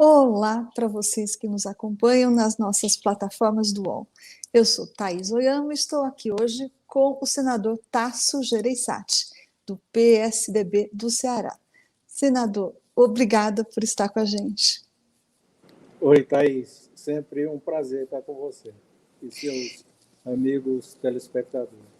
Olá para vocês que nos acompanham nas nossas plataformas do UOL. Eu sou Thaís Oyama e estou aqui hoje com o senador Tasso Gereissati, do PSDB do Ceará. Senador, obrigada por estar com a gente. Oi, Thaís. Sempre um prazer estar com você e seus amigos telespectadores.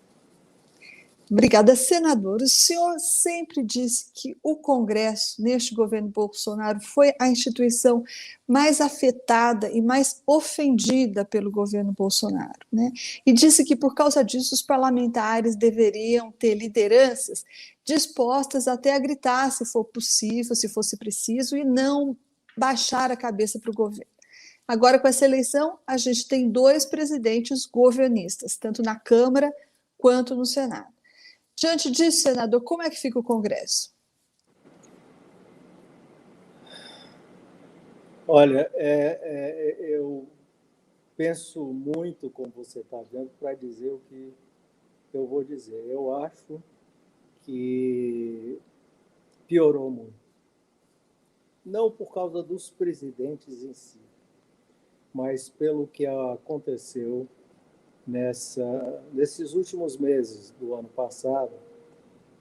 Obrigada, senador. O senhor sempre disse que o Congresso, neste governo Bolsonaro, foi a instituição mais afetada e mais ofendida pelo governo Bolsonaro, né? E disse que, por causa disso, os parlamentares deveriam ter lideranças dispostas até a gritar, se for possível, se fosse preciso, e não baixar a cabeça para o governo. Agora, com essa eleição, a gente tem dois presidentes governistas, tanto na Câmara quanto no Senado. Diante disso, senador, como é que fica o Congresso? Olha, eu penso muito, como você está vendo, para dizer o que eu vou dizer. Eu acho que piorou muito. Não por causa dos presidentes em si, mas pelo que aconteceu nesses últimos meses do ano passado,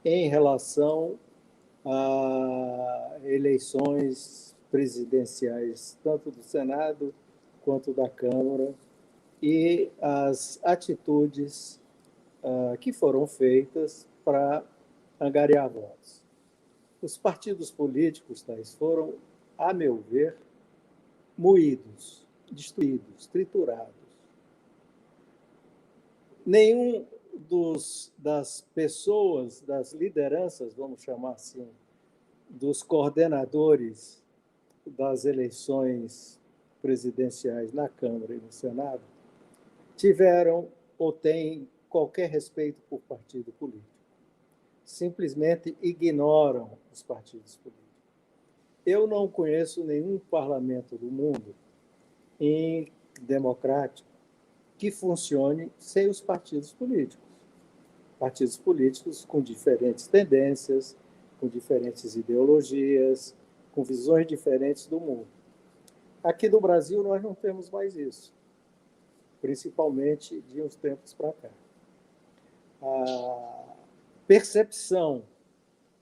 em relação a eleições presidenciais, tanto do Senado quanto da Câmara, e as atitudes que foram feitas para angariar votos. Os partidos políticos, Thais, foram, a meu ver, moídos, destruídos, triturados. Nenhum das pessoas, das lideranças, vamos chamar assim, dos coordenadores das eleições presidenciais na Câmara e no Senado tiveram ou têm qualquer respeito por partido político. Simplesmente ignoram os partidos políticos. Eu não conheço nenhum parlamento do mundo democrático que funcione sem os partidos políticos. Partidos políticos com diferentes tendências, com diferentes ideologias, com visões diferentes do mundo. Aqui no Brasil, nós não temos mais isso, principalmente de uns tempos para cá. A percepção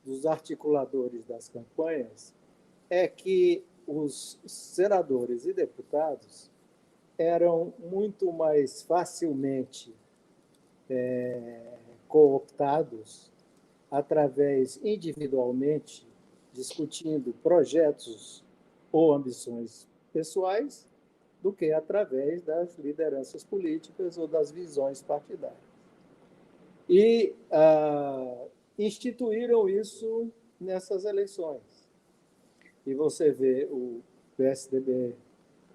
dos articuladores das campanhas é que os senadores e deputados eram muito mais facilmente cooptados através, individualmente, discutindo projetos ou ambições pessoais, do que através das lideranças políticas ou das visões partidárias. E instituíram isso nessas eleições. E você vê o PSDB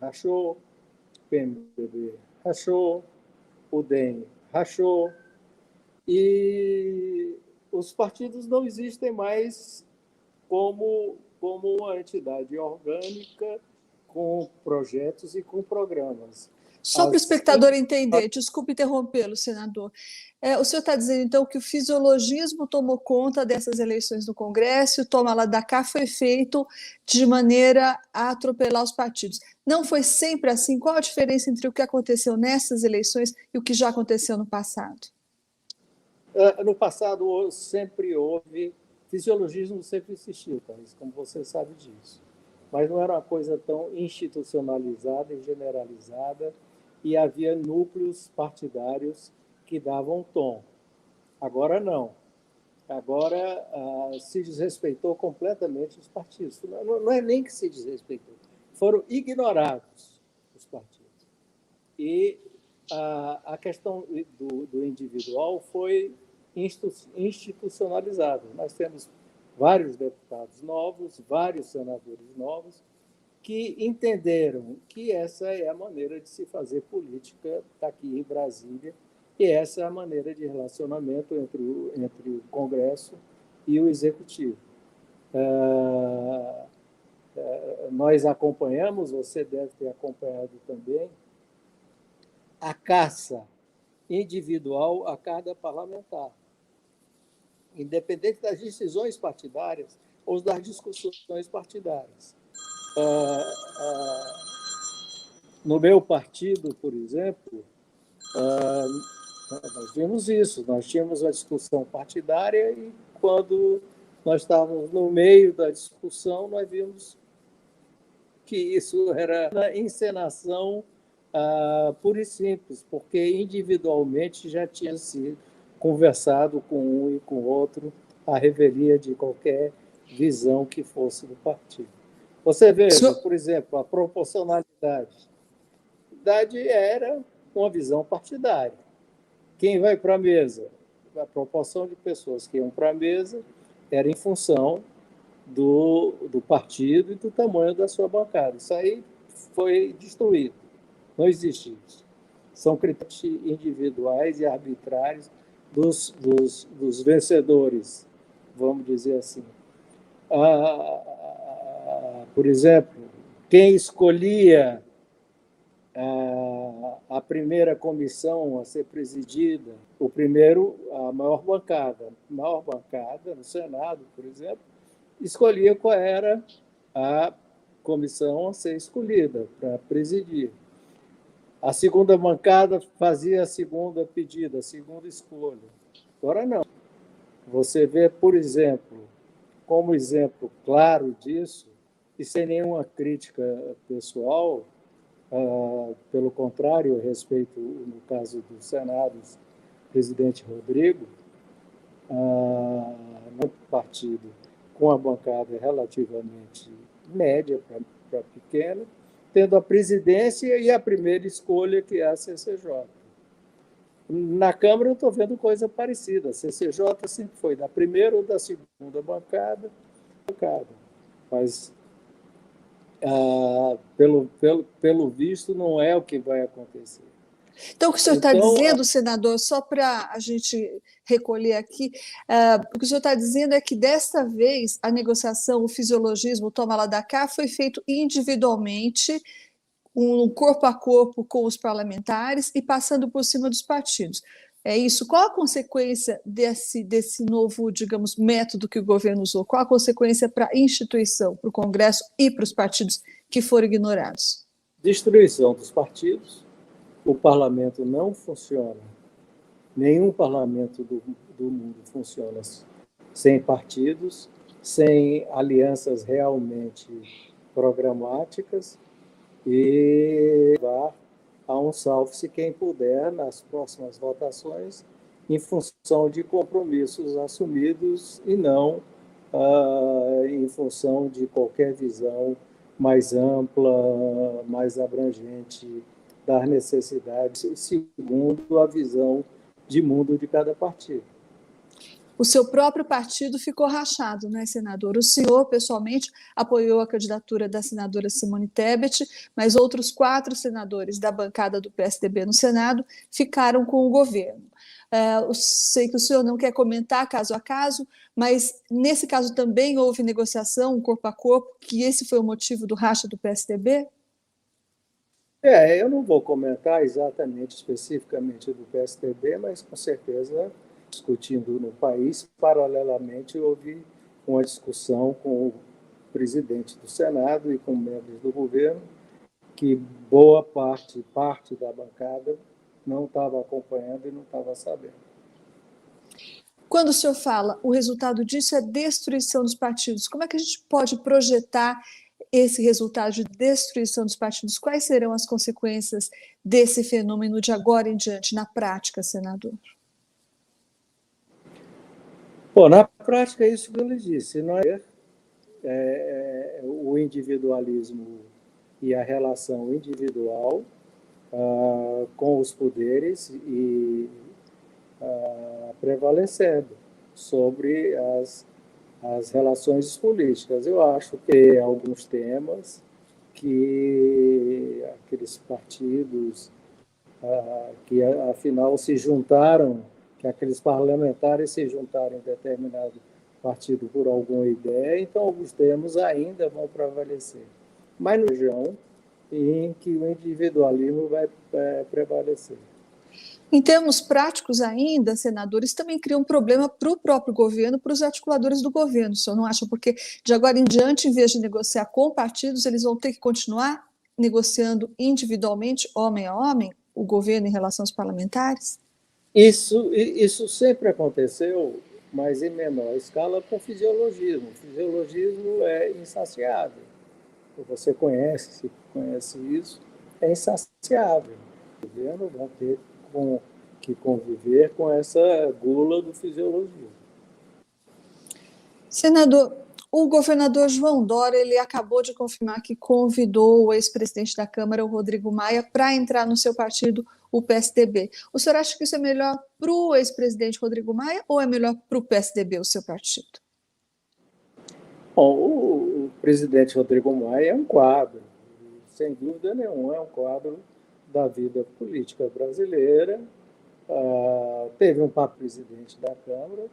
rachou, o PMDB rachou, o DEM rachou, e os partidos não existem mais como uma entidade orgânica com projetos e com programas. Só para o espectador entender, desculpe interrompê-lo, senador. O senhor está dizendo, então, que o fisiologismo tomou conta dessas eleições no Congresso, o toma lá da cá foi feito de maneira a atropelar os partidos. Não foi sempre assim? Qual a diferença entre o que aconteceu nessas eleições e o que já aconteceu no passado? No passado sempre houve, fisiologismo sempre existiu, Thaís, como você sabe disso. Mas não era uma coisa tão institucionalizada e generalizada, e havia núcleos partidários que davam tom. Agora não. Agora se desrespeitou completamente os partidos. Não é nem que se desrespeitou, foram ignorados os partidos. E a questão do individual foi institucionalizada. Nós temos vários deputados novos, vários senadores novos, que entenderam que essa é a maneira de se fazer política aqui em Brasília, e essa é a maneira de relacionamento entre o Congresso e o Executivo. Nós acompanhamos, você deve ter acompanhado também, a caça individual a cada parlamentar, independente das decisões partidárias ou das discussões partidárias. No meu partido, por exemplo, nós vimos isso, nós tínhamos uma discussão partidária e, quando nós estávamos no meio da discussão, nós vimos que isso era uma encenação pura e simples, porque individualmente já tinha se conversado com um e com o outro à revelia de qualquer visão que fosse do partido. Você veja, por exemplo, a proporcionalidade. A idade era uma visão partidária. Quem vai para a mesa? A proporção de pessoas que iam para a mesa era em função do partido e do tamanho da sua bancada. Isso aí foi destruído. Não existe isso. São critérios individuais e arbitrários dos vencedores, vamos dizer assim. Por exemplo, quem escolhia a primeira comissão a ser presidida, a maior bancada no Senado, por exemplo, escolhia qual era a comissão a ser escolhida para presidir. A segunda bancada fazia a segunda pedida, a segunda escolha. Agora não. Você vê, por exemplo, como exemplo claro disso, e sem nenhuma crítica pessoal, pelo contrário, eu respeito, no caso do Senado, o presidente Rodrigo, no partido com a bancada relativamente média para pequena, tendo a presidência e a primeira escolha, que é a CCJ. Na Câmara eu estou vendo coisa parecida. A CCJ sempre foi da primeira ou da segunda bancada, mas pelo visto não é o que vai acontecer. Então, o que o senhor está dizendo, senador, só para a gente recolher aqui, o que o senhor está dizendo é que, desta vez, a negociação, o fisiologismo, o toma lá da cá, foi feito individualmente, um corpo a corpo com os parlamentares e passando por cima dos partidos. É isso. Qual a consequência desse novo, digamos, método que o governo usou? Qual a consequência para a instituição, para o Congresso e para os partidos que foram ignorados? Destruição dos partidos. O parlamento não funciona, nenhum parlamento do mundo funciona sem partidos, sem alianças realmente programáticas, e levar a um salve-se quem puder nas próximas votações, em função de compromissos assumidos e não em função de qualquer visão mais ampla, mais abrangente das necessidades, segundo a visão de mundo de cada partido. O seu próprio partido ficou rachado, né, senador? O senhor, pessoalmente, apoiou a candidatura da senadora Simone Tebet, mas outros 4 senadores da bancada do PSDB no Senado ficaram com o governo. Eu sei que o senhor não quer comentar caso a caso, mas nesse caso também houve negociação, um corpo a corpo, que esse foi o motivo do racha do PSDB? Eu não vou comentar exatamente, especificamente do PSDB, mas com certeza, discutindo no país, paralelamente houve uma discussão com o presidente do Senado e com membros do governo, que boa parte da bancada não estava acompanhando e não estava sabendo. Quando o senhor fala o resultado disso é destruição dos partidos, como é que a gente pode projetar esse resultado de destruição dos partidos? Quais serão as consequências desse fenômeno de agora em diante, na prática, senador? Bom, na prática é isso que eu lhe disse, não é o individualismo e a relação individual com os poderes e prevalecendo sobre as relações políticas. Eu acho que alguns temas que aqueles partidos que, afinal, se juntaram, que aqueles parlamentares se juntaram em determinado partido por alguma ideia, então alguns temas ainda vão prevalecer. Mas no região em que o individualismo vai prevalecer. Em termos práticos ainda, senadores também criam um problema para o próprio governo, para os articuladores do governo. O senhor não acha? Porque de agora em diante, em vez de negociar com partidos, eles vão ter que continuar negociando individualmente, homem a homem, o governo em relação aos parlamentares? Isso sempre aconteceu, mas em menor escala com fisiologismo. O fisiologismo é insaciável. Você conhece isso, é insaciável. O governo vai ter que conviver com essa gula do fisiologismo. Senador, o governador João Dória ele acabou de confirmar que convidou o ex-presidente da Câmara, o Rodrigo Maia, para entrar no seu partido, o PSDB. O senhor acha que isso é melhor para o ex-presidente Rodrigo Maia ou é melhor para o PSDB, o seu partido? Bom, o presidente Rodrigo Maia é um quadro, sem dúvida nenhuma, é um quadro da vida política brasileira. Teve um papo presidente da Câmara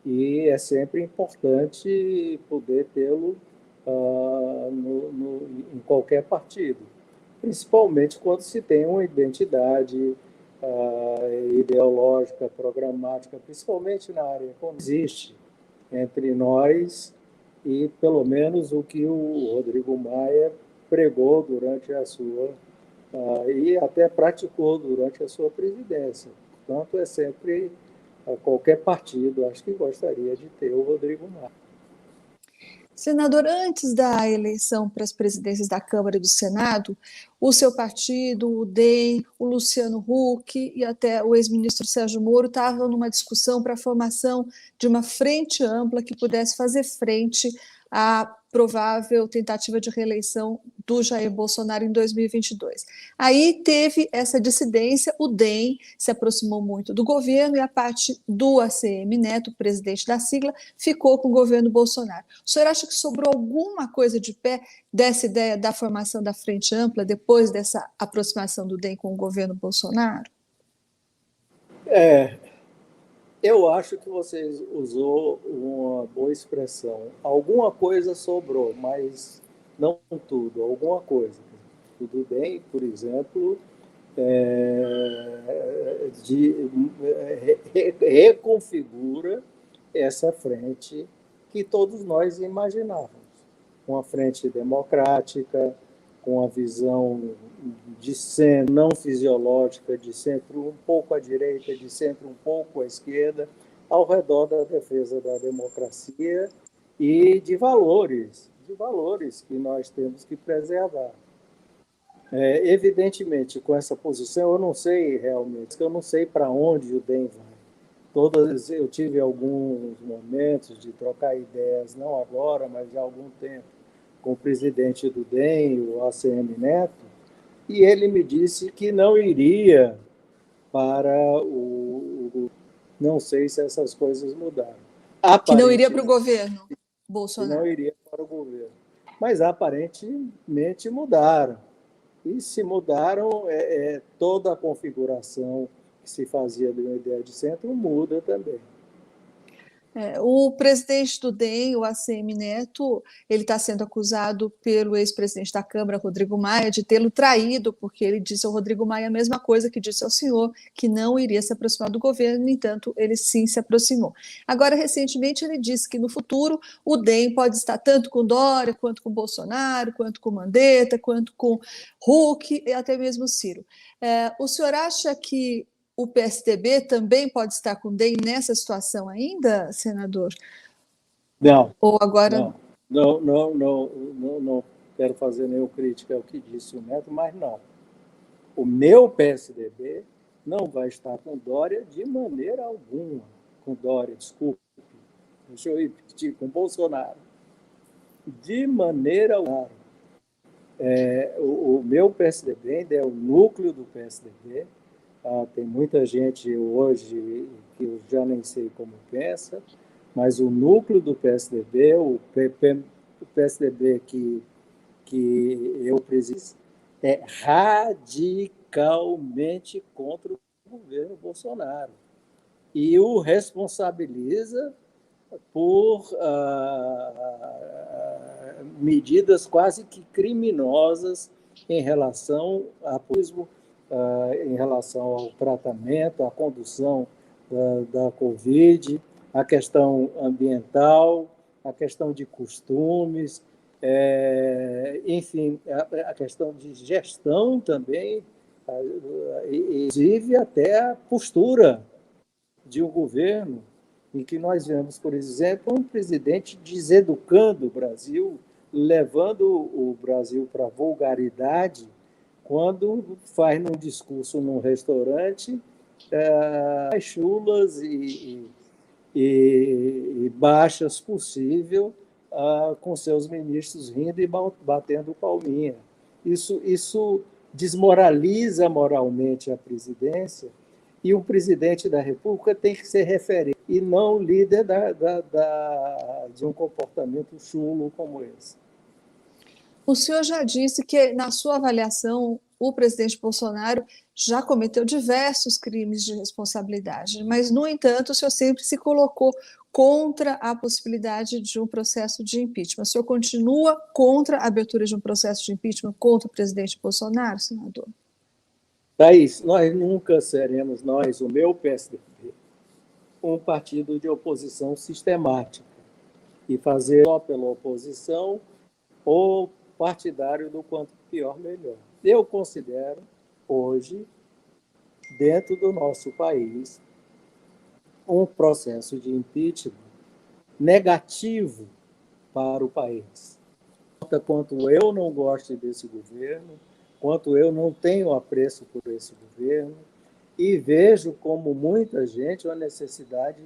e é sempre importante poder tê-lo em qualquer partido, principalmente quando se tem uma identidade ideológica, programática, principalmente na área como existe entre nós e, pelo menos, o que o Rodrigo Maia pregou durante a sua e até praticou durante a sua presidência. Portanto, é sempre qualquer partido, acho que gostaria de ter o Rodrigo Maia. Senador, antes da eleição para as presidências da Câmara e do Senado, o seu partido, o DEM, o Luciano Huck e até o ex-ministro Sérgio Moro estavam numa discussão para a formação de uma frente ampla que pudesse fazer frente à provável tentativa de reeleição do Jair Bolsonaro em 2022. Aí teve essa dissidência, o DEM se aproximou muito do governo e a parte do ACM Neto, presidente da sigla, ficou com o governo Bolsonaro. O senhor acha que sobrou alguma coisa de pé dessa ideia da formação da frente ampla depois dessa aproximação do DEM com o governo Bolsonaro? Eu acho que você usou uma boa expressão. Alguma coisa sobrou, mas não tudo, alguma coisa. Tudo bem, por exemplo, reconfigura essa frente que todos nós imaginávamos. Uma frente democrática, com a visão de centro não fisiológica, de centro um pouco à direita, de centro um pouco à esquerda, ao redor da defesa da democracia e de valores que nós temos que preservar. Evidentemente, com essa posição, eu não sei realmente, eu não sei para onde o DEM vai. Eu tive alguns momentos de trocar ideias, não agora, mas já há algum tempo, com o presidente do DEM, o ACM Neto, e ele me disse que não iria para Não sei se essas coisas mudaram. Que não iria para o governo Bolsonaro. Que não iria para o governo. Mas aparentemente mudaram. E se mudaram, toda a configuração que se fazia de uma ideia de centro muda também. O presidente do DEM, o ACM Neto, ele está sendo acusado pelo ex-presidente da Câmara, Rodrigo Maia, de tê-lo traído, porque ele disse ao Rodrigo Maia a mesma coisa que disse ao senhor, que não iria se aproximar do governo, no entanto, ele sim se aproximou. Agora, recentemente, ele disse que no futuro o DEM pode estar tanto com Dória, quanto com Bolsonaro, quanto com Mandetta, quanto com Huck e até mesmo Ciro. O senhor acha que o PSDB também pode estar com o DEM nessa situação ainda, senador? Não. Ou agora... Não quero fazer nenhuma crítica ao que disse o Neto, mas não. O meu PSDB não vai estar com Dória de maneira alguma. Com Dória, desculpe. Deixa eu repetir, com Bolsonaro. De maneira alguma. O meu PSDB ainda é o núcleo do PSDB. Tem muita gente hoje que eu já nem sei como pensa, mas o núcleo do PSDB, o PSDB que eu presido, é radicalmente contra o governo Bolsonaro e o responsabiliza por medidas quase que criminosas em relação ao populismo em relação ao tratamento, à condução da Covid, a questão ambiental, a questão de costumes, enfim, a questão de gestão também, inclusive até a postura de um governo, em que nós vemos, por exemplo, um presidente deseducando o Brasil, levando o Brasil para a vulgaridade, quando faz num discurso num restaurante as chulas e baixas possível, com seus ministros rindo e batendo palminha. Isso desmoraliza moralmente a presidência, e o presidente da República tem que ser referente e não líder de um comportamento chulo como esse. O senhor já disse que, na sua avaliação, o presidente Bolsonaro já cometeu diversos crimes de responsabilidade, mas, no entanto, o senhor sempre se colocou contra a possibilidade de um processo de impeachment. O senhor continua contra a abertura de um processo de impeachment contra o presidente Bolsonaro, senador? Thaís, nós nunca seremos, o meu PSDB, um partido de oposição sistemática e fazer só pela oposição ou partidário do quanto pior, melhor. Eu considero, hoje, dentro do nosso país, um processo de impeachment negativo para o país. Quanto eu não gosto desse governo, quanto eu não tenho apreço por esse governo, e vejo, como muita gente, a necessidade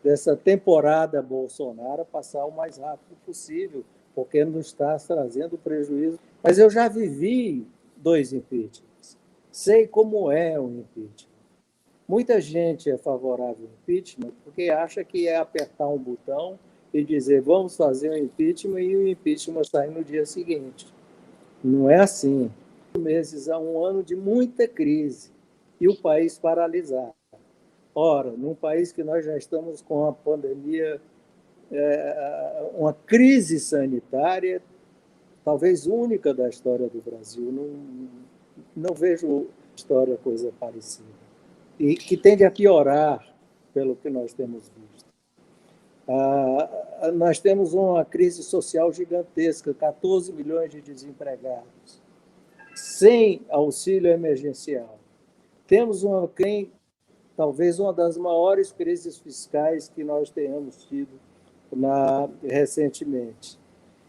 dessa temporada Bolsonaro passar o mais rápido possível, porque nos está trazendo prejuízo. Mas eu já vivi 2 impeachments, sei como é um impeachment. Muita gente é favorável ao impeachment porque acha que é apertar um botão e dizer vamos fazer um impeachment e o impeachment sai no dia seguinte. Não é assim. 4 meses a 1 ano de muita crise e o país paralisado. Ora, num país que nós já estamos com a pandemia, uma crise sanitária, talvez única da história do Brasil, não vejo história coisa parecida, e que tende a piorar pelo que nós temos visto. Nós temos uma crise social gigantesca, 14 milhões de desempregados, sem auxílio emergencial. Temos talvez uma das maiores crises fiscais que nós tenhamos tido recentemente.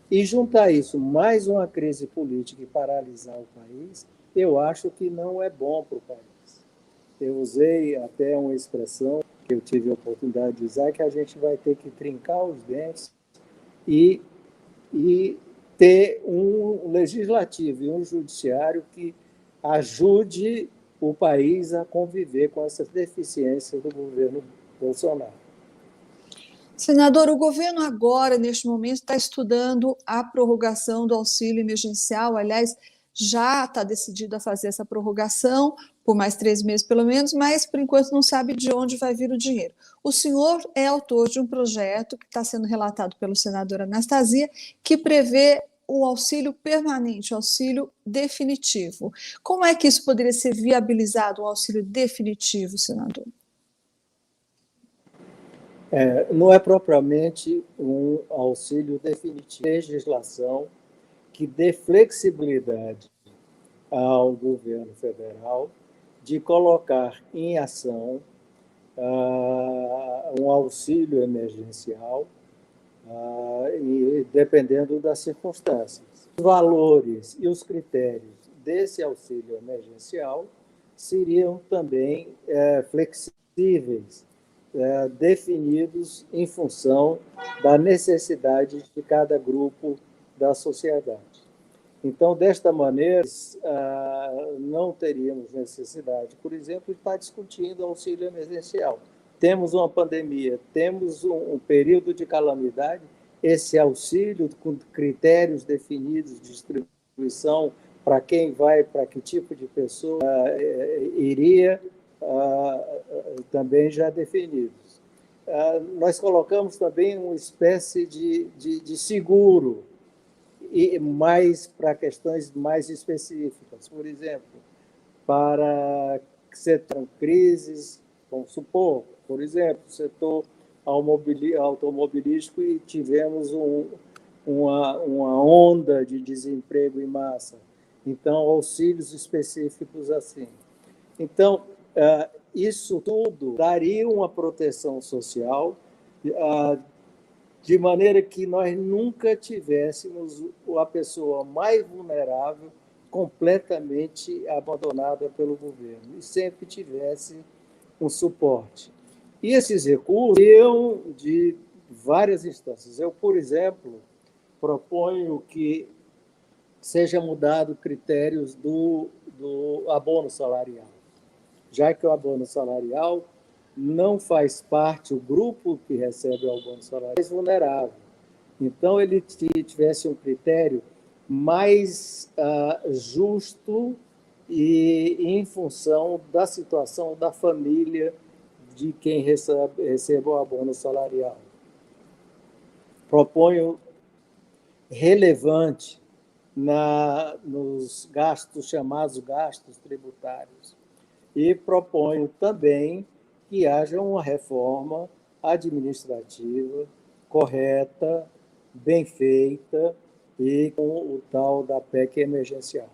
E juntar isso mais uma crise política e paralisar o país, eu acho que não é bom para o país. Eu usei até uma expressão que eu tive a oportunidade de usar, que a gente vai ter que trincar os dentes e ter um legislativo e um judiciário que ajude o país a conviver com essas deficiências do governo Bolsonaro. Senador, o governo agora, neste momento, está estudando a prorrogação do auxílio emergencial. Aliás, já está decidido a fazer essa prorrogação por mais 3 meses, pelo menos, mas, por enquanto, não sabe de onde vai vir o dinheiro. O senhor é autor de um projeto que está sendo relatado pelo senador Anastasia, que prevê o auxílio permanente, o auxílio definitivo. Como é que isso poderia ser viabilizado, um auxílio definitivo, senador? Não é propriamente um auxílio definitivo. Legislação que dê flexibilidade ao governo federal de colocar em ação um auxílio emergencial, dependendo das circunstâncias. Os valores e os critérios desse auxílio emergencial seriam também flexíveis, definidos em função da necessidade de cada grupo da sociedade. Então, desta maneira, não teríamos necessidade, por exemplo, de estar discutindo auxílio emergencial. Temos uma pandemia, temos um período de calamidade, esse auxílio com critérios definidos de distribuição para quem vai, para que tipo de pessoa iria, também já definidos. Nós colocamos também uma espécie de seguro, e mais para questões mais específicas. Por exemplo, para setor crises, vamos supor, por exemplo, setor automobilístico e tivemos uma onda de desemprego em massa. Então, auxílios específicos assim. Então, isso tudo daria uma proteção social de maneira que nós nunca tivéssemos a pessoa mais vulnerável completamente abandonada pelo governo, e sempre tivesse um suporte. E esses recursos iam de várias instâncias. Eu, por exemplo, proponho que seja mudado critérios do abono salarial, já que o abono salarial não faz parte, o grupo que recebe o abono salarial é mais vulnerável. Então, ele tivesse um critério mais justo e em função da situação da família de quem recebe o abono salarial. Proponho relevante nos gastos, chamados gastos tributários. E proponho também que haja uma reforma administrativa correta, bem feita e com o tal da PEC emergencial.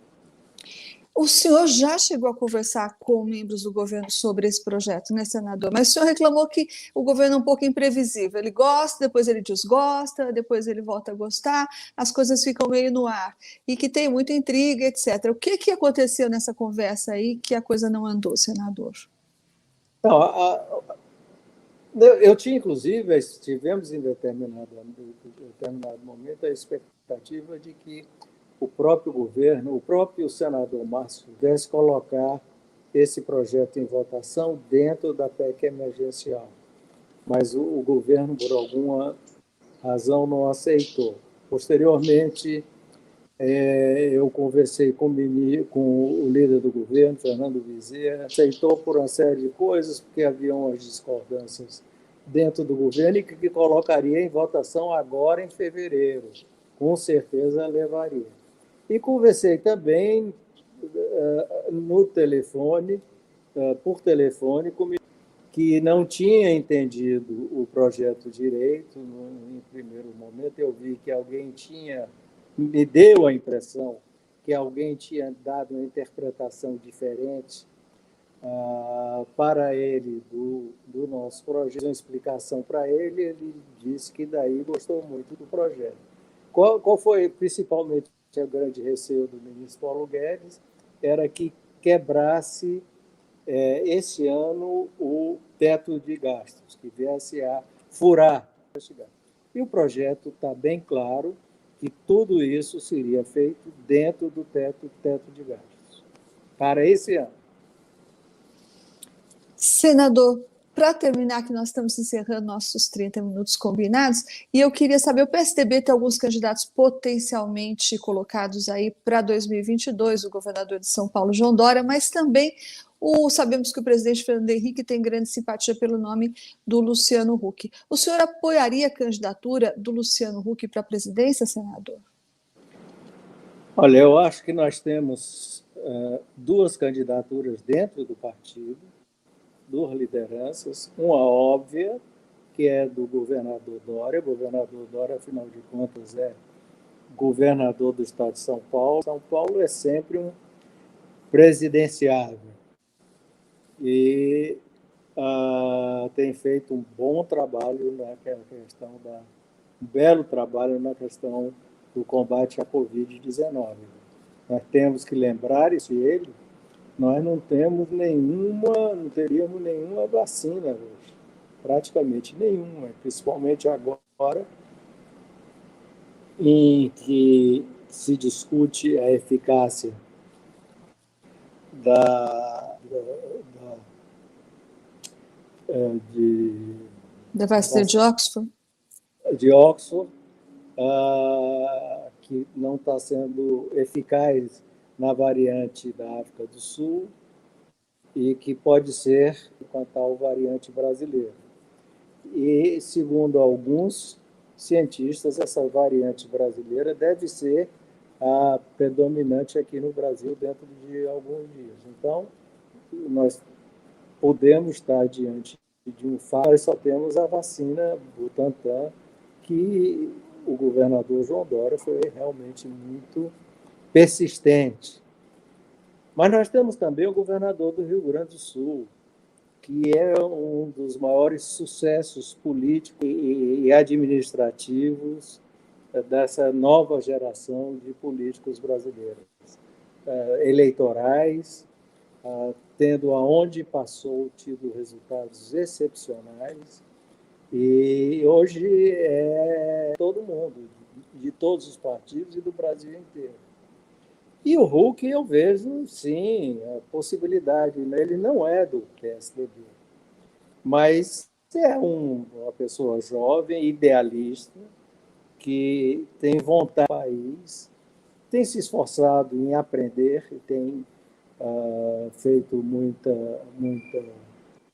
O senhor já chegou a conversar com membros do governo sobre esse projeto, né, senador? Mas o senhor reclamou que o governo é um pouco imprevisível. Ele gosta, depois ele desgosta, depois ele volta a gostar, as coisas ficam meio no ar. E que tem muita intriga, etc. O que aconteceu nessa conversa aí que a coisa não andou, senador? Não, eu tinha, inclusive, tivemos em determinado momento a expectativa de que o próprio governo, o próprio senador Márcio, pudesse colocar esse projeto em votação dentro da PEC emergencial. Mas o governo, por alguma razão, não aceitou. Posteriormente, eu conversei com o líder do governo, Fernando Bezerra, aceitou por uma série de coisas, porque haviam umas discordâncias dentro do governo e que colocaria em votação agora em fevereiro. Com certeza levaria. E conversei também no telefone, por telefone, comigo, que não tinha entendido o projeto direito. Em primeiro momento, eu vi que me deu a impressão que alguém tinha dado uma interpretação diferente para ele do nosso projeto. Uma explicação para ele disse que daí gostou muito do projeto. Qual foi principalmente o grande receio do ministro Paulo Guedes? Era que quebrasse esse ano o teto de gastos, que viesse a furar. E o projeto está bem claro que tudo isso seria feito dentro do teto de gastos para esse ano. Senador, para terminar, que nós estamos encerrando nossos 30 minutos combinados, e eu queria saber, o PSDB tem alguns candidatos potencialmente colocados aí para 2022, o governador de São Paulo, João Dória, mas também sabemos que o presidente Fernando Henrique tem grande simpatia pelo nome do Luciano Huck. O senhor apoiaria a candidatura do Luciano Huck para a presidência, senador? Olha, eu acho que nós temos duas candidaturas dentro do partido, duas lideranças, uma óbvia, que é do governador Dória. O governador Dória, afinal de contas, é governador do estado de São Paulo. São Paulo é sempre um presidenciável e tem feito um bom trabalho um belo trabalho na questão do combate à Covid-19. Nós temos que lembrar isso, nós não teríamos nenhuma vacina hoje, praticamente nenhuma, principalmente agora, em que se discute a eficácia da vacina de Oxford? De Oxford, que não está sendo eficaz na variante da África do Sul e que pode ser com a tal variante brasileira. E, segundo alguns cientistas, essa variante brasileira deve ser a predominante aqui no Brasil dentro de alguns dias. Então, nós podemos estar diante de um fato, nós só temos a vacina Butantan, que o governador João Dória foi realmente muito persistente. Mas nós temos também o governador do Rio Grande do Sul, que é um dos maiores sucessos políticos e administrativos dessa nova geração de políticos brasileiros, eleitorais, tendo aonde passou tido resultados excepcionais, e hoje é todo mundo, de todos os partidos e do Brasil inteiro. E o Huck, eu vejo, sim, a possibilidade. Ele não é do PSDB, mas é uma pessoa jovem, idealista, que tem vontade do país, tem se esforçado em aprender, tem feito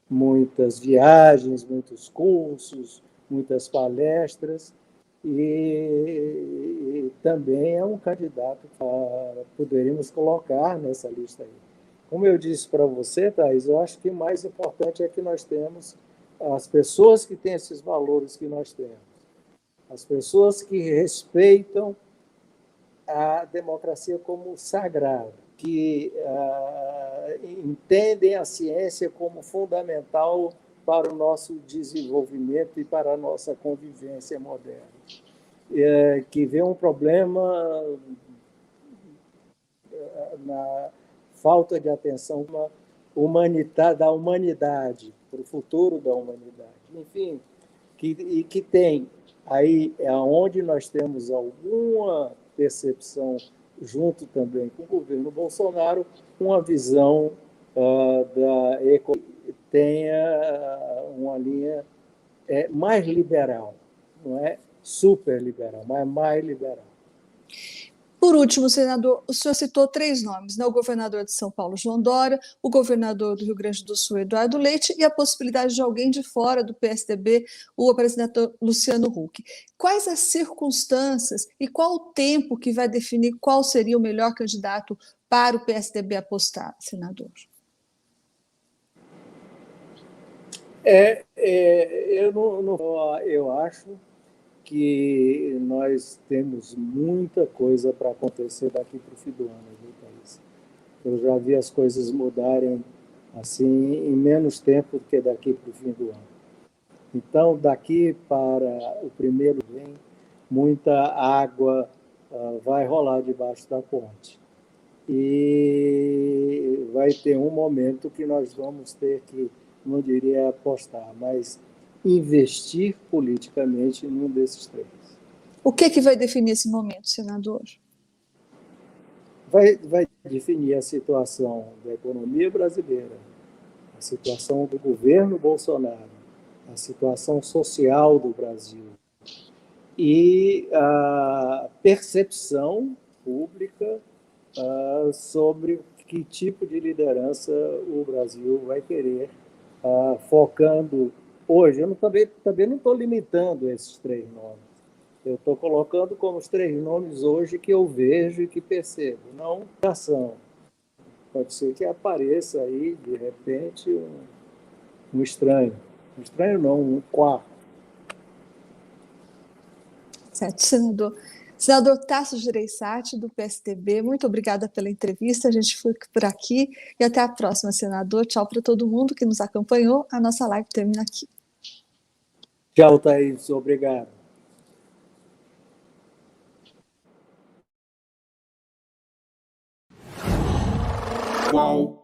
muitas viagens, muitos cursos, muitas palestras, e também é um candidato que poderíamos colocar nessa lista aí. Como eu disse para você, Thaís, eu acho que o mais importante é que nós temos as pessoas que têm esses valores que nós temos, as pessoas que respeitam a democracia como sagrada, que entendem a ciência como fundamental para o nosso desenvolvimento e para a nossa convivência moderna, que vê um problema na falta de atenção da humanidade, para o futuro da humanidade. Enfim, que tem aí é onde nós temos alguma percepção, junto também com o governo Bolsonaro, uma visão da economia tenha uma linha mais liberal, não é super liberal, mas mais liberal. Por último, senador, o senhor citou 3 nomes, né? O governador de São Paulo, João Dória, o governador do Rio Grande do Sul, Eduardo Leite, e a possibilidade de alguém de fora do PSDB, o apresentador Luciano Huck. Quais as circunstâncias e qual o tempo que vai definir qual seria o melhor candidato para o PSDB apostar, senador? Eu acho que nós temos muita coisa para acontecer daqui para o fim do ano, viu, Thaís? Eu já vi as coisas mudarem assim em menos tempo do que daqui para o fim do ano. Então, daqui para o primeiro vem, muita água vai rolar debaixo da ponte. E vai ter um momento que nós vamos ter que, não diria apostar, mas investir politicamente num desses 3. O que vai definir esse momento, senador? Vai definir a situação da economia brasileira, a situação do governo Bolsonaro, a situação social do Brasil e a percepção pública sobre que tipo de liderança o Brasil vai querer, focando hoje. Eu também não estou limitando esses 3 nomes. Eu estou colocando como os 3 nomes hoje que eu vejo e que percebo, não ação. Pode ser que apareça aí, de repente, um estranho. Um estranho não, um quarto. Certo, senador. Senador Tasso Gereissati, do PSDB, muito obrigada pela entrevista. A gente fica por aqui e até a próxima, senador. Tchau para todo mundo que nos acompanhou. A nossa live termina aqui. Tchau, Thaís. Obrigado. Qual?